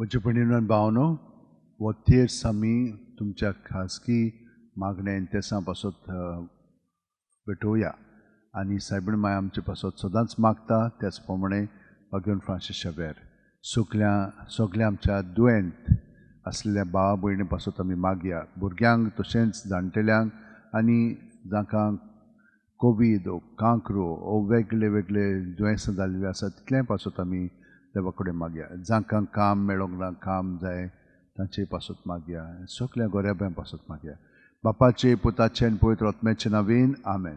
म्हज्या भयणीनो आनी भावनो हो तेर्स आमी तुमच्या खासगी मागण्या इंतेसां पासत भेटोवया आनी सायबीण माय आमचे पासत सदांच मागता त्याच प्रमाणे अगेन फ्रांसीस शेवेर सगल्या आमच्या दुयेंत आसलेल्या भावा भयणी पासत आमी मागया भुरग्यांक तशेंच जाणटेल्यांक आनी जांकां कोवीड कांकरो ओ वेगळे वेगळे दुयेंसां जाल्लीं आसा तितल्याय पासत आमी देवा कडेन मागया जांकां काम मेळोंक ना काम जाय तांचे पासत मागया सगल्या गोऱ्याब्यां पासत मागया बापाचे पुताचे आनी पवित्र आत्म्याचे नांवेन आमेन.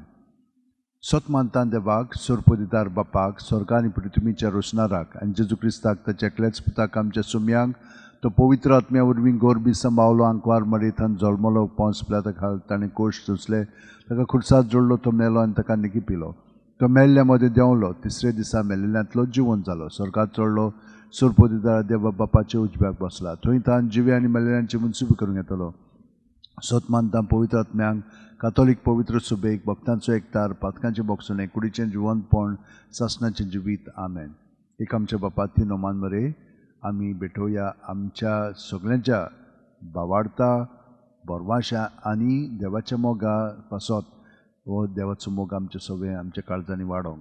सत मानतां देवाक सोरपोदिदार बापाक स्वर्गा आनी पृथ्वीच्या रोशनाराक आनी जेजू क्रिस्ताक ताच्या एकल्याच पुताक आमच्या सुम्यांक तो पवित्र आत्म्या वरवीं गोरबी सांबावलो आंकवार मडयतान जल्मलो पोंस पिलाता ताणें कोश चुसले ताका खुर्सात जोडलो तो मेलो आनी ताका निकी पिलो तो मेल्ल्या मदें देंवलो तिसरे दिसा मेल्लेल्यांतलो जिवंत जालो स्वर्गात चडलो सोरपोदिदार देवा बापाचे उजव्याक बसला थंय तान जिवे आनी मेल्लेल्यांची मुनसिबी करूंक येतलो. सत मानतां पवित्र आत्म्यांक कातोलीक पवित्र सुबेक भक्तांचो एकतार पातकांचे बोगसणे कुडीचें जिवंतपण सासणाचें जिवीत आमेन. एक आमच्या बापा ती नोमान मरे आमी भेटोवया आमच्या सगळ्यांच्या भावार्था बोरवाशा आनी देवाच्या मोगा पासत हो देवाचो मोग आमचे सगळे आमच्या काळजांनी वाडोंक.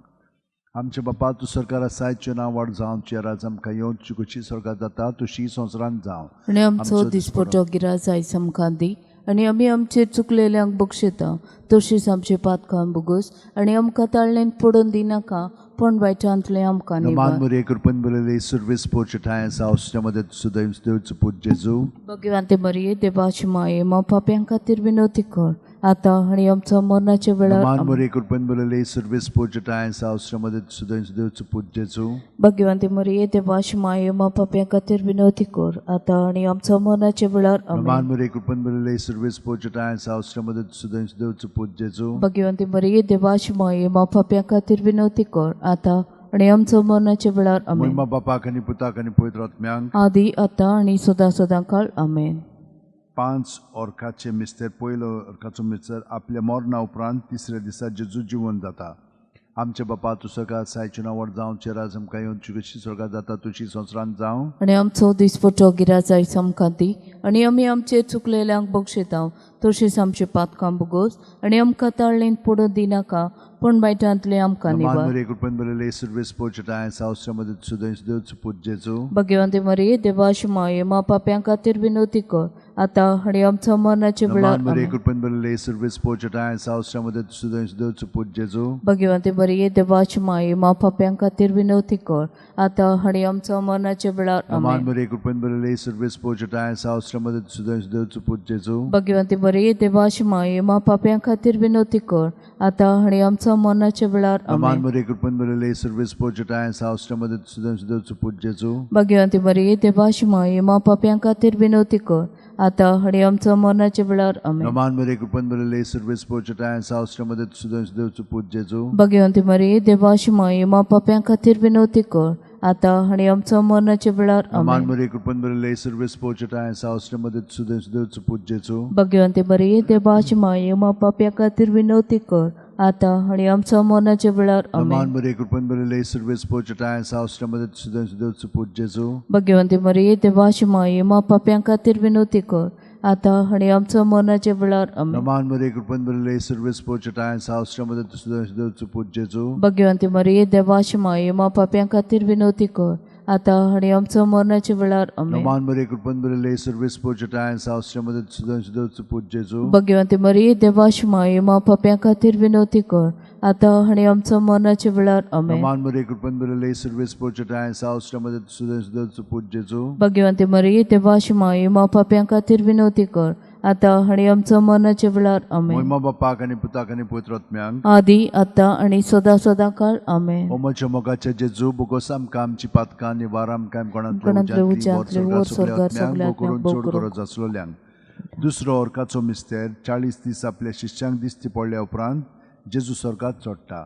आमचे बापा तूं सरकार आसायचें नांव वाड जावं तुजी राज आमकां येवची कशी स्वर्गांत जाता तशी संवसारांत जावं आनी आमचो दिसपटो गिराज आयज आमकां दी आनी आमी आमचेर चुकलेल्यांक बक्षिता तशीच आमचे पातकां बुगोस आनी आमकां ताळ्ळेन पडोवन दिनाका पण वायटांतले आमकां मान मरे कृपन बरले सर्वेस पोचटाय सावस्या मदत सुदैव देवचो पूज जेजू भगवंते मरिये देवाची माये मा पाप्यां खातीर विनवती कर आता आनी आमच्या मरणाच्या वेळार मान मरे कृपन बरले सर्वेस पोचटाय सावस्या मदत सुदैव देवचो पूज जेजू भगवंते मरिये देवाची माये मा पाप्यां खातीर विनवती कर आता आनी आमच्या मरणाच्या वेळार मान मरे कृपन बरले सर्वेस पोचटाय सावस्या मदत सुदैव देवचो पूज जेजू भगवंते मरिये देवाची माये मा पाप्यां खातीर विनवती कर आता आणि आमच्या मरणाच्या वेळार आमेन. महिमा बापाक आनी पुताक आनी पवित्र आत्म्यांक आदी आता आणि सदा सदांकाळ आमेन. 5 ओर्खाचे मिस्तेर पयलो ओर्खाचो मिस्तेर आपल्या मरणा उपरांत तिसऱ्या दिसा जेजू जिवंत जाता. आमचे बापा तूं सगळ्यात सायचें नांव व्हड जावं राज आमकां येवची कशी स्वर्गांत जाता तशी संवसारांत जावं आनी आमचो दिसपटो गिराज आयज आमकां दी आनी आमी आमचेर चुकलेल्यांक बक्षिता तशीच आमचे पातकां बुगोस आनी आमकां ताळ्ळेन पडोवन दिनाका पण वायटांतले आमकां निवार. मरे कृपन बरले सर्वेस पोचटाय सावस्या मदत सुदैव देवचो पूज जेजू भगवंते मरिये देवाची माये मा पाप्यां खातीर विनवती कर आता आनी आमच्या मरणाच्या वेळार मरे कृपन बरले सर्वेस पोचटाय सावस्या मदत सुदैव देवचो पूज जेजू भगवंते मरिये देवाची माये मा पाप्यां खातीर विनवती कर आता आनी आमच्या मरणाच्या वेळार आमेन. मरे कृपन बरले सर्वेस पोचटाय सावस्या मदत सुदैव देवचो पूज जेजू भगवंते मरिये देवाची माये मा पाप्यां खातीर विनवती कर आता आनी आमच्या मरणाच्या वेळार आमेन. मरे कृपन बरले सर्वेस पोचटाय सावस्या मदत सुदैव देवचो पूज जेजू भगवंते मरिये देवाची माये मा पाप्यां खातीर विनवती कर आता आनी आमच्या मरणाच्या वेळार आमेन. मरे कृपन बरले सर्वेस पोचटाय सावस्या मदत सुदैव देवचो पूज जेजू भगवंते मरिये देवाची माये मा पाप्यां खातीर विनवती कर आता आनी आमच्या मरणाच्या वेळार आमेन. मरे कृपन बरले सर्वेस पोचटाय सावस्या मदत सुदैव देवचो पूज जेजू भगवंते मरिये देवाची माये मा पाप्यां खातीर विनवती कर आता आनी आमच्या मरणाच्या वेळार आमेन. मरे कृपन बरले सर्वेस पोचटाय सावस्या मदत सुदैव देवचो पूज जेजू भगवंते मरिये देवाची माये मा पाप्यां खातीर विनवती कर आता आनी आमच्या मरणाच्या वेळार आमेन. मरे कृपन बरले सर्वेस पोचटाय सावस्या मदत सुदैव देवचो पूज जेजू भगवंते मरिये देवाची माये मा पाप्यां खातीर विनवती कर आता आनी आमच्या मरणाच्या वेळार आमेन. मरे कृपन बरले सर्वेस पोचटाय सावस्या मदत सुदैव देवचो पूज जेजू भगवंते मरिये देवाची माये मा पाप्यां खातीर विनवती कर आता आनी आमच्या मरणाच्या वेळार आमेन. मरे कृपन बरले सर्वेस पोचटाय सावस्या मदत सुदैव देवचो पूज जेजू भगवंते मरिये देवाची माये मा पाप्यां खातीर विनवती कर आता आनी आमच्या मरणाच्या वेळार आमेन. महिमा बापाक आनी पुताक आनी पवित्र आत्म्यांक आदी आता आणि सदा सदांकाळ आमेन. ओ म्हज्या मोगाचे जेजू बोगोस आमकां आमची पातकां निवार आमकां कोणांतले उज्यांतले वर स्वर्गार सगळ्यांक चड गरज आसलोल्यांक. दुसरो ओर्खाचो मिस्तेर 40 दीस आपल्या शिश्यांक दिश्टी पडल्या उपरांत जेजू स्वर्गात चडटा.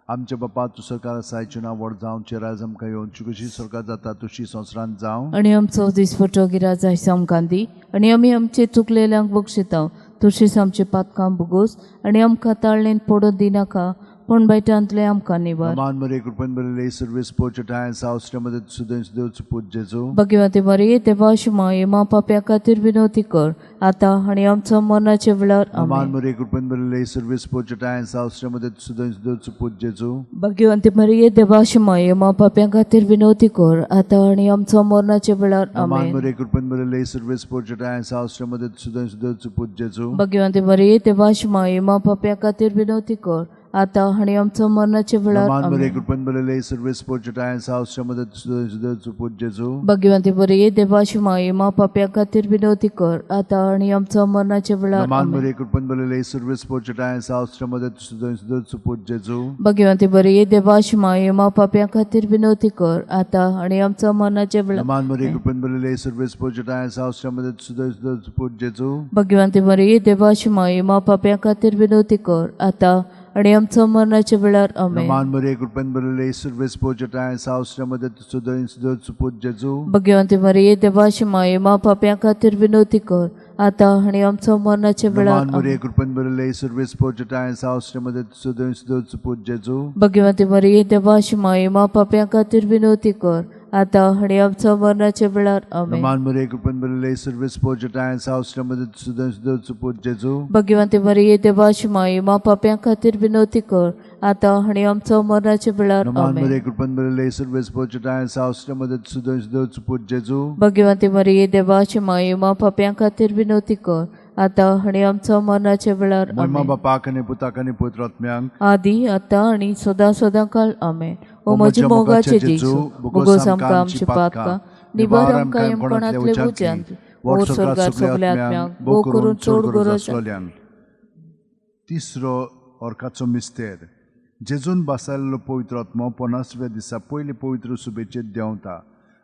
आमचे बापा तूं सरकार आसायचें नांव व्हड जावं राज आमकां येवची कशी स्वर्गात जाता तशी संवसारांत जावं आनी आमचो दिसपटो गिराज आयज आमकां दी आनी आमी आमचे चुकलेल्यांक बक्षिता तशीच आमचे पातकां बुगोस आनी आमकां ताळ्ळेन पडोवन दिनाका पण वायटांतले आमकां निवार. Aman Maria कृपेन भरलेली सर्वेस पोचटाय सावस्ट्रामध्ये सुदैव देवचो पूज जेजू भगवती मरिये देवाची माये मा पाप्या खातीर विनवती कर आता आणि आमच्या मरणाच्या वेळार Aman आमेन. Maria कृपेन भरलेली सर्वेस पोचटाय सावस्ट्रामध्ये सुदैव देवचो पूज जेजू भगवती मरिये देवाची माये मा पाप्या खातीर विनवती कर आता आणि आमच्या मरणाच्या वेळार Aman आमेन. Maria कृपेन भरलेली सर्वेस पोचटाय सावस्ट्रामध्ये सुदैव देवचो पूज जेजू भगवती मरिये देवाची माये मा पाप्या खातीर विनवती कर आता आणि आमच्या मरणाच्या वेळार Aman Maria आमेन. कृपेन भरलेली सर्वेस पोचटाय सावस्ट्रामध्ये सुदैव देवचो पूज जेजू भगवती मरिये देवाची माये मा पाप्या खातीर विनवती कर आता आणि आमच्या मरणाच्या वेळार Aman आमेन. Maria कृपेन भरलेली सर्वेस पोचटाय सावस्ट्रामध्ये सुदैव देवचो पूज जेजू भगवती मरिये देवाची माये मा पाप्या खातीर विनवती कर आता आणि आमच्या मरणाच्या वेळार Aman Maria कृपेन भरलेली सर्वेस पोचटाय सावस्ट्रामध्ये सुदैव देवचो पूज जेजू भगवती मरिये देवाची माये मा पाप्या खातीर विनवती कर आता आणि आमच्या मरणाच्या वेळार आमेन. Aman Maria कृपेन भरलेली सर्वेस पोचटाय सावस्ट्रामध्ये सुदैव देवचो पूज जेजू भगवती मरिये देवाची माये मा पाप्या खातीर विनवती कर आता आणि आमच्या मरणाच्या वेळार Aman Maria कृपेन भरलेली सर्वेस पोचटाय सावस्ट्रामध्ये सुदैव देवचो पूज जेजू भगवती मरिये देवाची माये मा पाप्या खातीर विनवती कर आता आणि आमच्या मरणाच्या वेळार आमेन. Aman Maria कृपेन भरलेली सर्वेस पोचटाय सावस्ट्रामध्ये सुदैव देवचो पूज जेजू भगवती मरिये देवाची माये मा पाप्या खातीर विनवती कर आता आणि आमच्या मरणाच्या वेळार Aman आमेन. Maria कृपेन भरलेली सर्वेस पोचटाय सावस्ट्रामध्ये सुदैव देवचो पूज जेजू भगवती मरिये देवाची माये मा पाप्या खातीर विनवती कर आता आणि आमच्या मरणाच्या वेळार महिमा आमेन. बापाक आनी पुताक आनी पवित्र आत्म्यांक आदी आता आणि सदा काळ आमेन. ओ म्हजे मोगाचे जेजू भोगोस आमकां आमची पातकां निबार आमकां येमपणांतले उज्यांत ओ स्वर्गार सगल्या आत्म्यांक भोव करून चोड गरज तिसरो ऑर्काचो मिस्तेर जेजून बसयल्लो पवित्र आत्मो 50व्या दिसा पयली पवित्र सुबेचेर देंवता.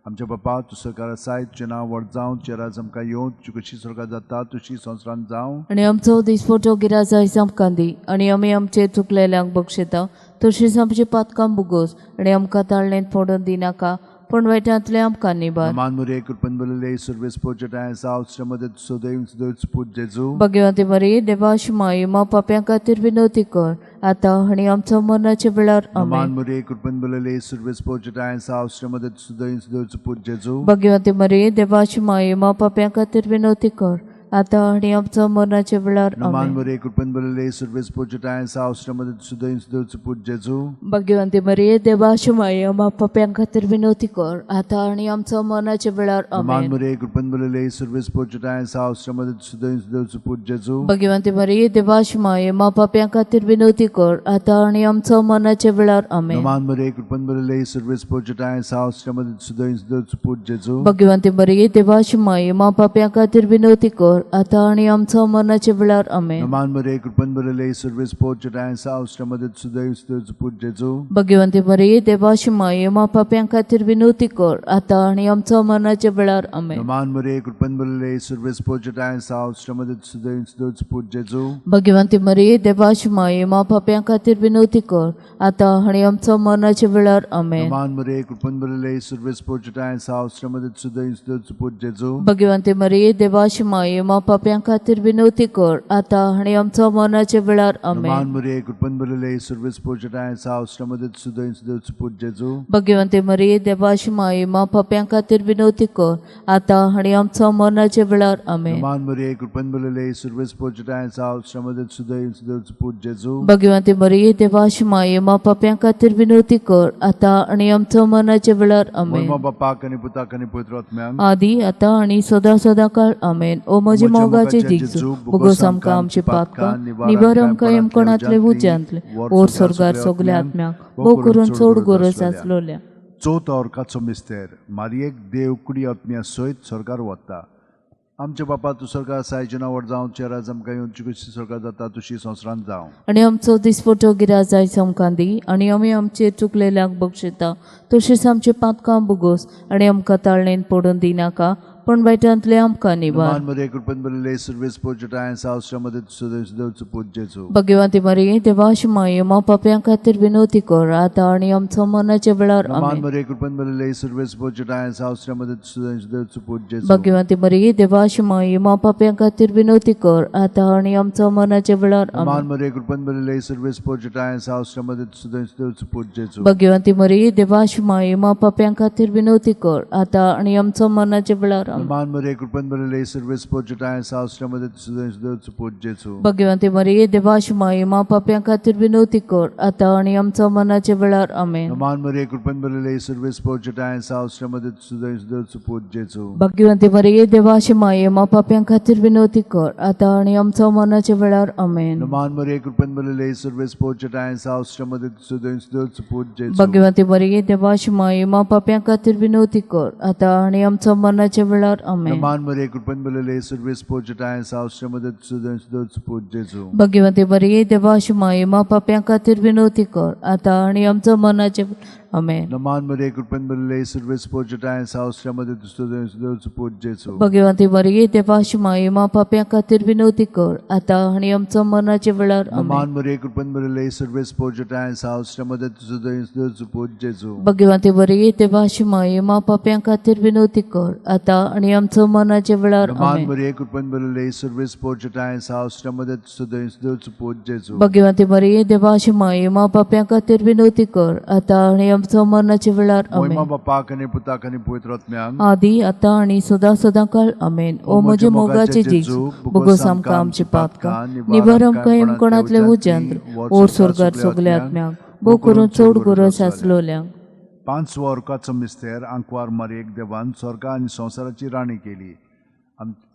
आमच्या बापा तूं सकार आसाय तुजें नांव व्हड जावं तुजें राज आमकां येवं तुजी कशी स्वर्गांत जाता तशी संवसारांत जावं. आणि आमचो दिसपटो गिराज आयज आमकां दी आणि आमी आमचे चुकलेल्यांक बक्षिता तशीच आमची पातकां बुगोस आणि आमकां ताळणेंत पडून दिनाका पण वायटांतले आमकां निबार. Aman Maria कृपेन भरलेली सर्वेस पोचटाय सावस्ट्रामध्ये सुदैव देवचो पूज जेजू भगवती मरिये देवाची माये मा पाप्या खातीर विनवती कर आता आणि आमच्या मरणाच्या वेळार Aman आमेन. Maria कृपेन भरलेली सर्वेस पोचटाय सावस्ट्रामध्ये सुदैव देवचो पूज जेजू भगवती मरिये देवाची माये मा पाप्या खातीर विनवती कर आता आणि आमच्या मरणाच्या वेळार Aman आमेन. Maria कृपेन भरलेली सर्वेस पोचटाय सावस्ट्रामध्ये सुदैव देवचो पूज जेजू भगवती मरिये देवाची माये मा पाप्या खातीर विनवती कर आता आणि आमच्या मरणाच्या वेळार Aman आमेन. Maria कृपेन भरलेली सर्वेस पोचटाय सावस्ट्रामध्ये सुदैव देवचो पूज जेजू भगवती मरिये देवाची माये मा पाप्या खातीर विनवती कर आता आणि आमच्या मरणाच्या वेळार आमेन. Aman Maria कृपेन भरलेली सर्वेस पोचटाय सावस्ट्रामध्ये सुदैव देवचो पूज जेजू भगवती मरिये देवाची माये मा पाप्या खातीर विनवती कर आता आणि आमच्या मरणाच्या वेळार आमेन. Aman Maria कृपेन भरलेली सर्वेस पोचटाय सावस्ट्रामध्ये सुदैव देवचो पूज जेजू भगवती मरिये देवाची माये मा पाप्या खातीर विनवती कर आता आणि आमच्या मरणाच्या वेळार आमेन. Aman Maria कृपेन भरलेली सर्वेस पोचटाय सावस्ट्रामध्ये सुदैव देवचो पूज जेजू भगवती मरिये देवाची माये मा पाप्या खातीर विनवती कर आता आणि आमच्या मरणाच्या वेळार आमेन. Aman Maria कृपेन भरलेली सर्वेस पोचटाय सावस्ट्रामध्ये सुदैव देवचो पूज जेजू भगवती मरिये देवाची माये मा पाप्या खातीर विनवती कर आता आणि आमच्या मरणाच्या वेळार आमेन. Aman Maria कृपेन भरलेली सर्वेस पोचटाय सावस्ट्रामध्ये सुदैव देवचो पूज जेजू भगवती मरिये देवाची माये मा पाप्या खातीर विनवती कर आता आणि आमच्या मरणाच्या वेळार आमेन. Aman Maria कृपेन भरलेली सर्वेस पोचटाय सावस्ट्रामध्ये सुदैव देवचो पूज जेजू भगवती मरिये देवाची माये मा पाप्या खातीर विनवती कर आता आणि आमच्या मरणाच्या वेळार आमेन. महिमा बापाक आनी पुताक आनी पवित्र आत्म्यांक आदी आता आणि सदा काळ आमेन. ओ म्हजे मोगाचे जेजू भोगोस आमकां आमची पातकां निबार आमकां येमपणांतले उज्यांतले ओर स्वर्गार सगल्या आत्म्यांक भोव करून चोड गरज आसलोल्या. चवथो ऑर्काचो मिस्तेर मारयेक देव कुडी आत्म्या सयत स्वर्गार वता. आमचे बापा तूं स्वर्गार आसाय तुजें नांव व्हड जावं तुजें राज आमकां येवं तुजी कशी स्वर्गांत जाता तशी संवसारांत जावं. आणि आमचो दिसपटो गिराज आयज आमकां दी आणि आमी आमचेर चुकलेल्यांक बक्षिता तशीच आमची पातकां बुगोस आणि आमकां ताळणेंत पडून दिनाका पण वायटांतले आमकां निवार. Naman Maria कृपेन भरलेले सर्वेस पोचटाय सावश्रमध्ये सुदेवचो पूजेचो. भगवंती मरिये देवाची माये मा पाप्यां खातीर विनवती कर आता आणि आमच्या मरणाच्या वेळार Naman आमेन. Maria कृपेन भरलेले सर्वेस पोचटाय सावश्रमध्ये सुदेवचो पूजेचो. भगवंती मरिये देवाची माये मा पाप्यां खातीर विनवती कर आता आणि आमच्या मरणाच्या वेळार Naman आमेन. Maria कृपेन भरलेले सर्वेस पोचटाय सावश्रमध्ये सुदेवचो पूजेचो. भगवंती मरिये देवाची माये मा पाप्यां खातीर विनवती कर आता आणि आमच्या मरणाच्या वेळार आमेन. Naman Maria कृपेन भरलेले सर्वेस पोचटाय सावश्रमध्ये सुदेवचो पूजेचो. भगवंती मरिये देवाची माये मा पाप्यां खातीर विनवती कर आता आणि आमच्या मरणाच्या वेळार आमेन. Naman Maria कृपेन भरलेले सर्वेस पोचटाय सावश्रमध्ये सुदेवचो पूजेचो. भगवंती मरिये देवाची माये मा पाप्यां खातीर विनवती कर आता आणि आमच्या मरणाच्या वेळार आमेन. Naman Maria कृपेन भरलेले सर्वेस पोचटाय सावश्रमध्ये सुदेवचो पूजेचो. भगवंती मरिये देवाची माये मा पाप्यां खातीर विनवती कर आता आणि आमच्या मरणाच्या वेळार आमेन. Naman Maria कृपेन भरलेले सर्वेस पोचटाय सावश्रमध्ये सुदेवचो पूजेचो. भगवंती मरिये देवाची माये मा पाप्यां खातीर विनवती कर आता आणि आमच्या मरणाच्या आमेन. Naman Maria कृपेन भरलेले सर्वेस पोचटाय सावश्रमध्ये सुदेवचो पूजेचो. भगवंती मरिये देवाची माये मा पाप्यां खातीर विनवती कर आता आणि आमच्या मरणाच्या वेळार आमेन. Naman Maria कृपेन भरलेले सर्वेस पोचटाय सावश्रमध्ये सुदेवचो पूजेचो. भगवंती मरिये देवाची माये मा पाप्यां खातीर विनवती कर आता आणि आमच्या मरणाच्या वेळार Naman आमेन. Maria कृपेन भरलेले सर्वेस पोचटाय सावश्रमध्ये सुदेवचो पूजेचो. भगवंती मरिये देवाची माये मा पाप्यां खातीर विनवती कर आता आणि आमच्या मरणाच्या वेळार आमेन. महिमा बापाक आणि पुताक आणि पवित्र आत्म्यांक आदी आता आणि सदा काळ आमेन. ओ म्हजे मोगाचे जेजू बोगोस आमकां आमची पातकां निवार आमकां येमकोणांतले उज्यांत ओर स्वर्गार सगल्या आत्म्यांक भोव करून चड गरज आसलोल्यांक. 5 वर्गाचो मिस्तेर आंकवार मारयेक देवान स्वर्ग आनी संवसाराची राणी केली.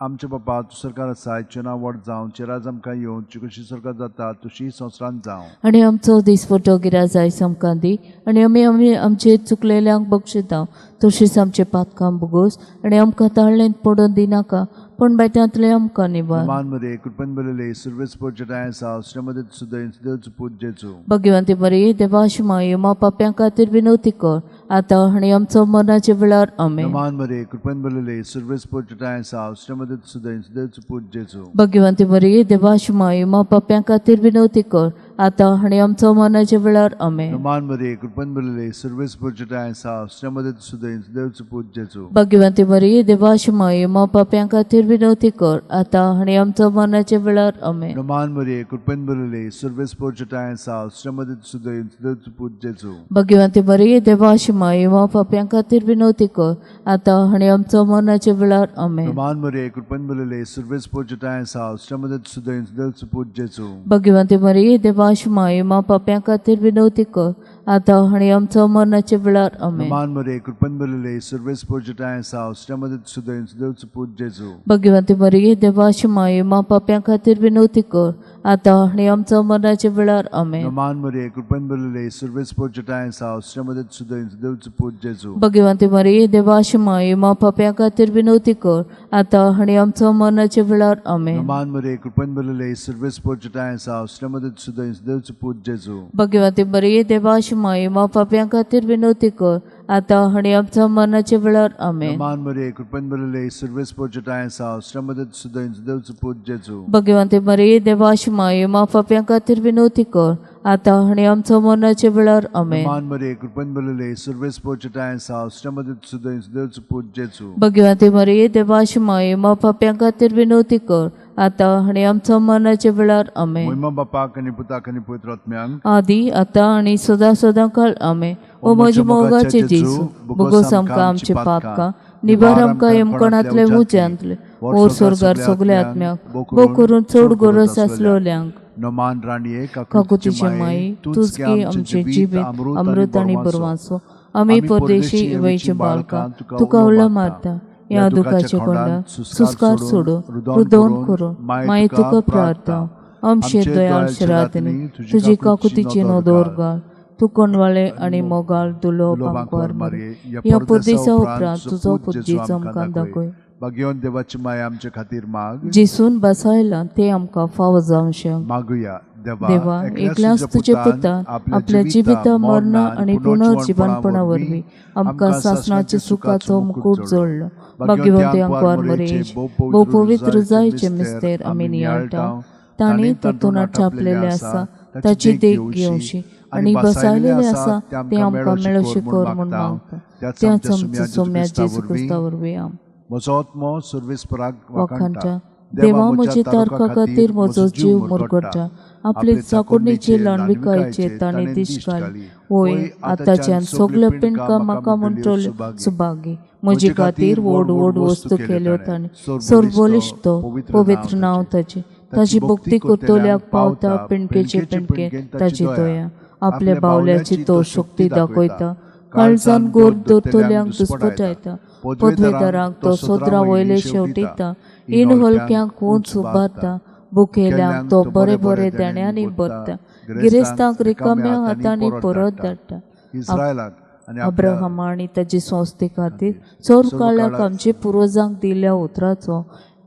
आमचे बापा तूं सरकार आसा हाचें नांव व्हड जावं चिराज आमकां येवं ची कशी स्वर्गात जाता तशी संवसारांत जावं. आणि आमचो दिसपटो गिराज आयज आमकां दी आणि आमी आमचे चुकलेल्यांक बक्षिता तशीच आमचे पातकां बोगोस आणि आमकां ताळ्ळेंत पडोवन दिनाका पण बेट्यांतले आमकां निवार. Naman Maria कृपेन भरलेले सर्वेस पोचटाय सावश्रमध्ये सुदेवचो पूजेचो. भगवंती मरिये देवाची माये मा पाप्यां खातीर विनवती कर आता आणि आमच्या मरणाच्या वेळार आमेन. Naman Maria कृपेन भरलेले सर्वेस पोचटाय सावश्रमध्ये सुदेवचो पूजेचो. भगवंती मरिये देवाची माये मा पाप्यां खातीर विनवती कर आता आणि आमच्या मरणाच्या वेळार आमेन. Naman Maria कृपेन भरलेले सर्वेस पोचटाय सावश्रमध्ये सुदेवचो पूजेचो. भगवंती मरिये देवाची माये मा पाप्यां खातीर विनवती कर आता आणि आमच्या मरणाच्या वेळार आमेन. Naman Maria कृपेन भरलेले सर्वेस पोचटाय सावश्रमध्ये सुदेवचो पूजेचो. भगवंती मरिये देवाची माये मा पाप्यां खातीर विनवती कर आता आणि आमच्या मरणाच्या वेळार आमेन. Naman Maria कृपेन भरलेले सर्वेस पोचटाय सावश्रमध्ये सुदेवचो पूजेचो. भगवंती मरिये देवाची माये मा पाप्यां खातीर विनवती कर आता आणि आमच्या मरणाच्या वेळार आमेन. Naman Maria कृपेन भरलेले सर्वेस पोचटाय सावश्रमध्ये सुदेवचो पूजेचो. भगवंती मरिये देवाची माये मा पाप्यां खातीर विनवती कर आता आणि आमच्या मरणाच्या वेळार आमेन. Naman Maria कृपेन भरलेले सर्वेस पोचटाय सावश्रमध्ये सुदेवचो पूजेचो. भगवंती मरिये देवाची माये मा पाप्यां खातीर विनवती कर आता आणि आमच्या मरणाच्या वेळार आमेन. Naman Maria कृपेन भरलेले सर्वेस पोचटाय सावश्रमध्ये सुदेवचो पूजेचो. भगवंती मरिये देवाची माये मा पाप्यां खातीर विनवती कर आता आणि आमच्या मरणाच्या वेळार आमेन. Naman Maria कृपेन भरलेले सर्वेस पोचटाय सावश्रमध्ये सुदेवचो पूजेचो. भगवंती मरिये देवाची माये मा पाप्यां खातीर विनवती कर आता आणि आमच्या मरणाच्या वेळार आमेन. Naman Maria कृपेन भरलेले सर्वेस पोचटाय सावश्रमध्ये सुदेवचो पूजेचो. भगवंती मरिये देवाची माये मा पाप्यां खातीर विनवती कर आता आणि आमच्या मरणाच्या वेळार आमेन. महिमा बापाक आणि पुताक आणि पवित्र आत्म्यांक आदी आता आणि सदा काळ आमेन. ओ म्हजे मोगाचे जेजू बोगोस आमकां आमची पातकां निवार आमकां येमकोणांतले उज्यांतले ओर स्वर्गार सगल्या आत्म्यांक भोव करून चड गरज आसलोल्यांक. नमान राणीये काकुतीची माई तूच की आमचे जिबेत अमृत आणि बरवासो आमी परदेशी इवयची बाळकां तुका उला मारता या दुखाच्या कोंडात सुस्कार सोडून रुदोन करून माई तुका प्रार्थना आमचे दयाळ शरातनी तुजी काकुतीची नदोर घाल. तू कोणवाळे आणि मोगाळ दुलो पांकवार मारे या परदेसा उपरांत तुजो पुज्जीचो आमकां दाखय. भगवंत देवाची माय आमचे खातीर माग जिसून बसायला ते आमकां फावो जावं शें. मागुया. देवा एकल्याच तुझे पुतान आपल्या जिविता मरणा आणि पुनर्जीवनपणा वरवीं आमकां सासणाच्या सुखाचो मुकुट जोडलो भाग्यवंत्यांक वार मरेज भोव पवित्र जायचे मिस्तेर आमी नियाळटाव ताणें तातूंत छापलेले आसा ताची देख घेवशी आणि बसायलेले आसा ते आमकां मेळोशे कर म्हूण मागता त्याच आमच्या सोम्या जेजू क्रिस्ता वरवीं आम म्हजो आत्मो सर्वेस्पराक वखाणटा देवा म्हजी तारखा खातीर म्हजो जीव मुरगडटा आपली चाकुडणीची लांडविकायचे ताणें दिश घाली वय आतांच्यान सगळ्या पिणकां म्हाका म्हणटल्यो सुभागी म्हजे खातीर व्हड व्हड वस्तू केल्यो ताणें सर्वबलिश्ट तो पवित्र नांव ताची भक्ती करतल्याक पावता पिणकेचे पिणकेन ताची दया आपल्या बावल्याची तो शक्ती दाखयता काळजान गोर दोतोल्यांक दुस्पटायता पदवेदारांक तो सोदरा वयले शेवटिता इन हलक्यांक उंच उबारता बुकेल्यांक तो बरे बरे देण्यांनी भरता गिरेस्तांक रिकाम्या हातांनी परत धाडटा इस्रायलाक अब्राहम आनी ताचे संस्थे खातीर चोर काळाक आमच्या पुर्वजांक दिल्ल्या उतराचो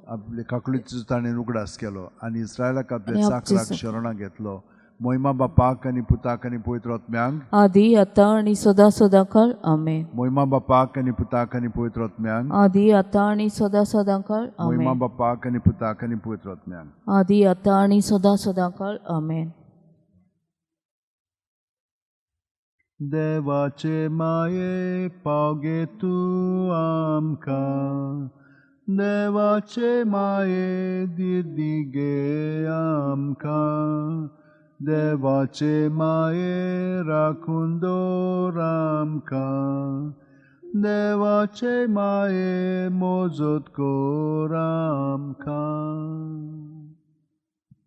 आपले काकुळीचो ताणें उगडास केलो आनी इस्रायलाक आपल्या चाकराक शरणां घेतलो मोहिमा बापाक आनी पुताक आनी पवित्र आत्म्यांक आदी आतां आनी सदा सदांकाळ आमेन मोहिमा बापाक आनी पुताक आनी पवित्र आत्म्यांक आदी आतां आनी सदा सदांकाळ मोहिमा आमेन बापाक आनी पुताक आनी पवित्र आत्म्यांक आदी आतां आनी सदा सदांकाळ आमेन देवाचे माये पावगे तूं आमकां देवाचे माये दिगे आमकां देवाचे माये राखून दवर आमकां देवाचे माये मोजत कर आमकां